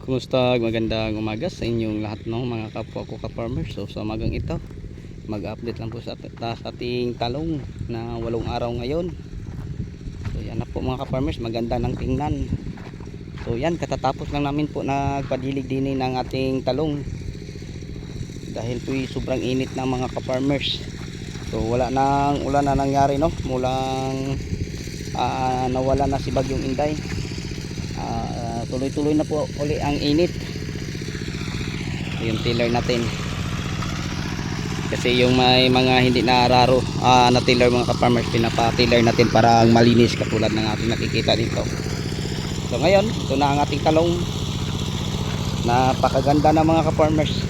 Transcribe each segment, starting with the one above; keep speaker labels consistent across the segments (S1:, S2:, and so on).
S1: Kumusta? Magandang umaga sa inyong lahat ng mga kapwa ko ka-farmers. So sa umagang ito, mag-update lang po sa ating talong na 8 araw ngayon. So yan na po mga ka-farmers, maganda ng tingnan. So yan, katatapos lang namin po nagpadilig din ng ating talong. Dahil po sobrang init ng mga ka-farmers. So wala nang ulan na nangyari, no? Mulang nawala na si Bagyong Inday. Tuloy-tuloy na po uli ang init. Yung tiller natin, kasi yung may mga hindi naararo na tiller mga ka-farmers, pinapa-tiller natin para malinis katulad ng ating nakikita dito. So ngayon, ito na ang ating talong. Napakaganda na mga ka-farmers,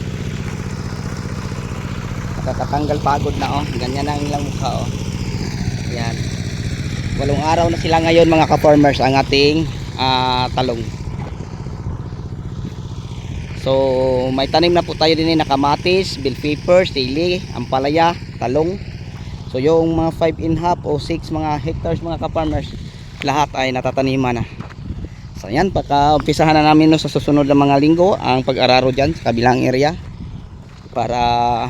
S1: nakakatanggal pagod na, oh. Ganyan ang ilang mukha, oh. Ayan, 8 araw na sila ngayon mga ka-farmers, ang ating talong. So may tanim na po tayo din na kamatis, bell pepper, sili, ampalaya, talong. So yung mga 5.5 o 6 mga hectares mga ka-farmers, lahat ay natataniman na. So yan, umpisahan na namin, no, sa susunod na mga linggo ang pag-araro dyan sa kabilang area para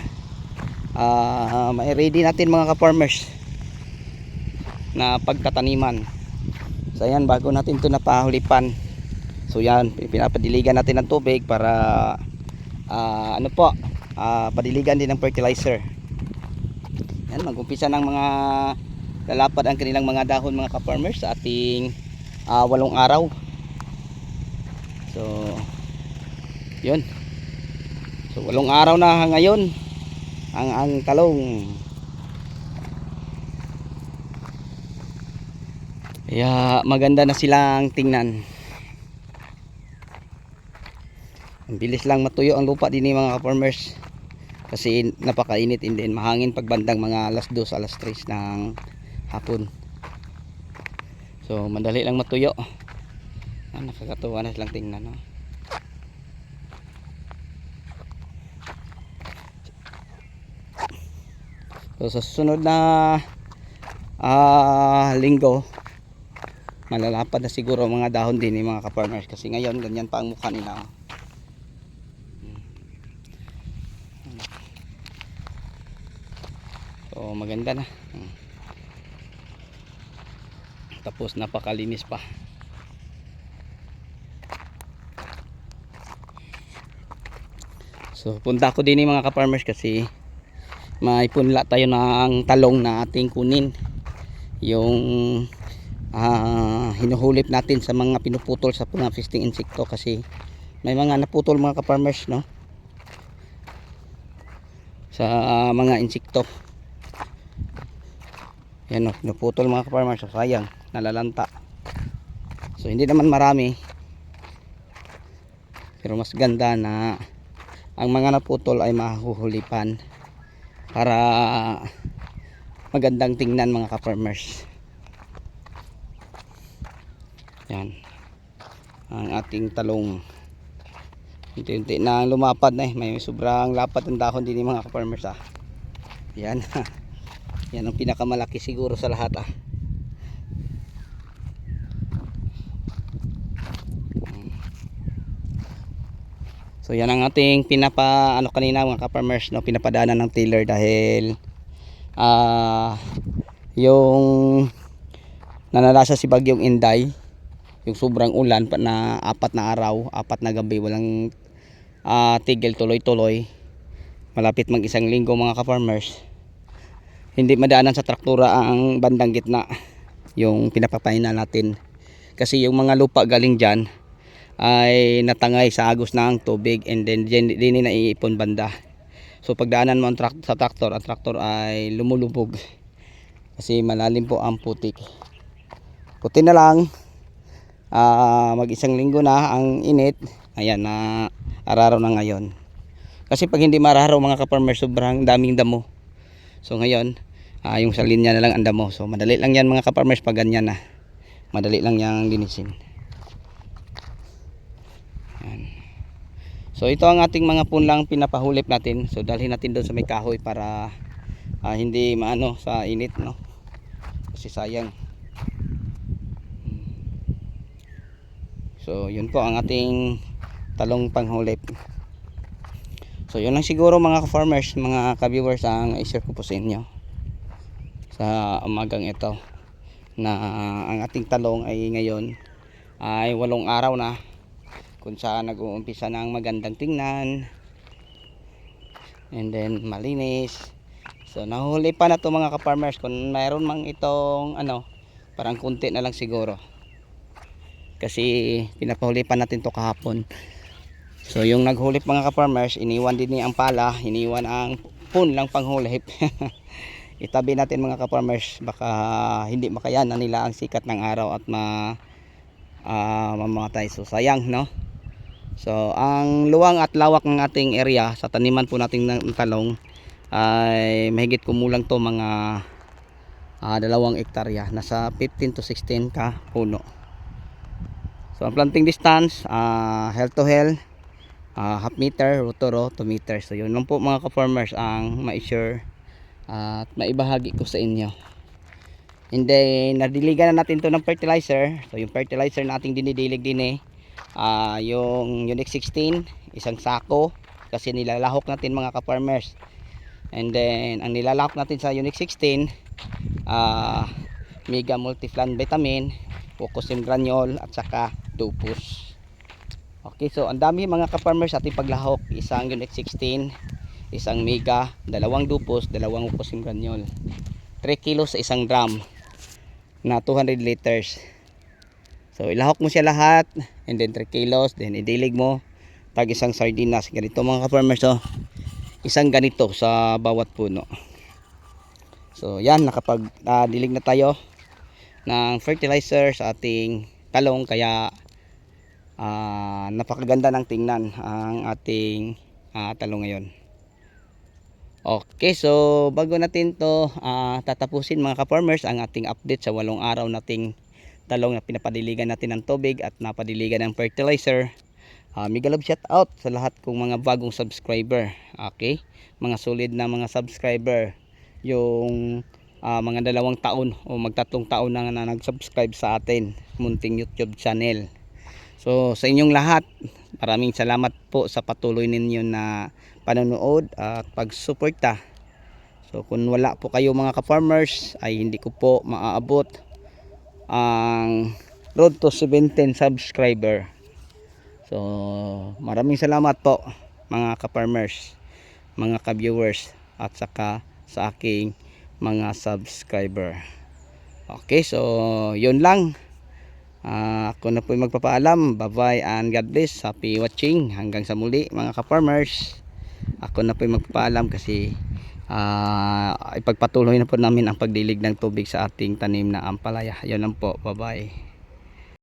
S1: may ready natin mga ka-farmers na pagtataniman. So yan, bago natin ito napahulipan. So yan, pinapadiligan natin ng tubig para padiligan din ng fertilizer. Yan, mag-umpisa ng mga lalapad ang kanilang mga dahon mga ka-farmers sa ating 8 araw. So yun. So 8 araw na ngayon ang talong. Kaya maganda na silang tingnan. Ang bilis lang matuyo ang lupa din mga ka-farmers, kasi napakainit, din mahangin pagbandang mga alas 2, alas 3 ng hapon. So madali lang matuyo. Nakakatuwa na silang tingnan, no? So sa susunod na linggo, malalapad na siguro mga dahon din mga ka-farmers, kasi ngayon ganyan pa ang mukha nila, oh. So maganda na. Tapos napakalinis pa. So punta ko din mga ka-farmers, kasi may punla tayo ng talong na ating kunin. Yung hinuhulip natin sa mga pinuputol sa mga feasting insekto, kasi may mga naputol mga ka-farmers, no, sa mga insekto. Yan, no, naputol mga ka-farmers. So sayang, nalalanta. So hindi naman marami, pero mas ganda na ang mga naputol ay mahuhulipan para magandang tingnan mga ka-farmers. Yan ang ating talong. Unti-unti na lumapad na, may sobrang lapad ang dahon din mga ka-farmers, yan. Yan ang pinakamalaki siguro sa lahat, So yan ang ating kanina mga ka-farmers, no, pinapadaanan ng tiller dahil yung nanalasa si Bagyong Inday, yung sobrang ulan na 4 na araw, 4 na gabi, walang tigil, tuloy-tuloy, malapit mag 1 linggo mga ka-farmers. Hindi madaanan sa traktura ang bandang gitna, yung pinapapahinal natin, kasi yung mga lupa galing dyan ay natangay sa agos ng tubig, and then din na iipon banda. So pagdaanan mo sa traktor, ang traktor ay lumulubog kasi malalim po ang putik. Puti na lang, mag 1 linggo na ang init. Ayan, na araro na ngayon, kasi pag hindi mararaw mga ka-farmers, sobrang daming damo. So ngayon, yung sa linya na lang ang damo. So madali lang yan mga ka-farmers, pag ganyan na, madali lang yang linisin. Yan. So ito ang ating mga punlang pinapahulip natin. So dalhin natin doon sa may kahoy para hindi maano sa init, no, kasi sayang. So yun po ang ating talong panghulip. So yun lang siguro mga ka-farmers, mga ka-viewers ang i-share ko po sa inyo sa umagang ito, na ang ating talong ay ngayon ay 8 araw na kung saan nag-uumpisa ng magandang tingnan, and then malinis. So nahuli pa na to mga ka-farmers. Kung mayroon mang itong parang kunti na lang siguro, kasi pinapahuli pa natin to kahapon. So yung naghulip mga ka-farmers, iniwan din niya ang pala, iniwan ang pun lang panghulip. Itabi natin mga ka-farmers, baka hindi makayanan nila ang sikat ng araw at mamamatay. So sayang, no? So ang luwang at lawak ng ating area sa taniman po natin ng talong ay mahigit kumulang to mga 2 hektarya, nasa 15 to 16 ka puno. So ang planting distance, health to health, half meter, row to row, 2 meters. So yun lang po mga ka-farmers ang ma-share at maibahagi ko sa inyo. And then nadiligan na natin to ng fertilizer. So yung fertilizer nating dinidilig din yung Unique 16, isang sako, kasi nilalahok natin mga ka-farmers. And then ang nilalahok natin sa Unique 16, Mega Multiplan Vitamin, Fucosim Granule at saka Dupus. Okay, so ang dami mga ka-farmers ating paglahok, isang Unique 16, isang Mega, 2 Dupus, 2 Fucosim Granule, 3 kilos sa isang drum na 200 liters. So ilahok mo siya lahat, and then 3 kilos, then idilig mo tag isang sardinas. Ganito mga ka-farmers, isang ganito sa bawat puno. So yan, nakapag-dilig na tayo ng fertilizer sa ating talong, kaya napakaganda ng tingnan ang ating talong ngayon. Okay, so bago natin to tatapusin mga ka-farmers, ang ating update sa 8 araw nating talong na pinapadiligan natin ng tubig at napadiligan ng fertilizer. Mega love shout out sa lahat kong mga bagong subscriber. Okay, mga solid na mga subscriber, yung mga 2 taon o magtatlong taon na nag-subscribe sa atin munting YouTube channel. So sa inyong lahat, maraming salamat po sa patuloy ninyo na panonood at pagsuporta. So kung wala po kayo mga ka-farmers, ay hindi ko po maaabot ang road to 17 subscriber. So maraming salamat po mga ka-farmers, mga ka-viewers, at saka sa aking mga subscriber. Okay, so yun lang. Ako na po magpapaalam. Bye bye and God bless. Happy watching. Hanggang sa muli mga ka-farmers. Ako na po magpapaalam kasi ipagpatuloy na po namin ang pagdilig ng tubig sa ating tanim na ampalaya. Yun lang po. Bye bye.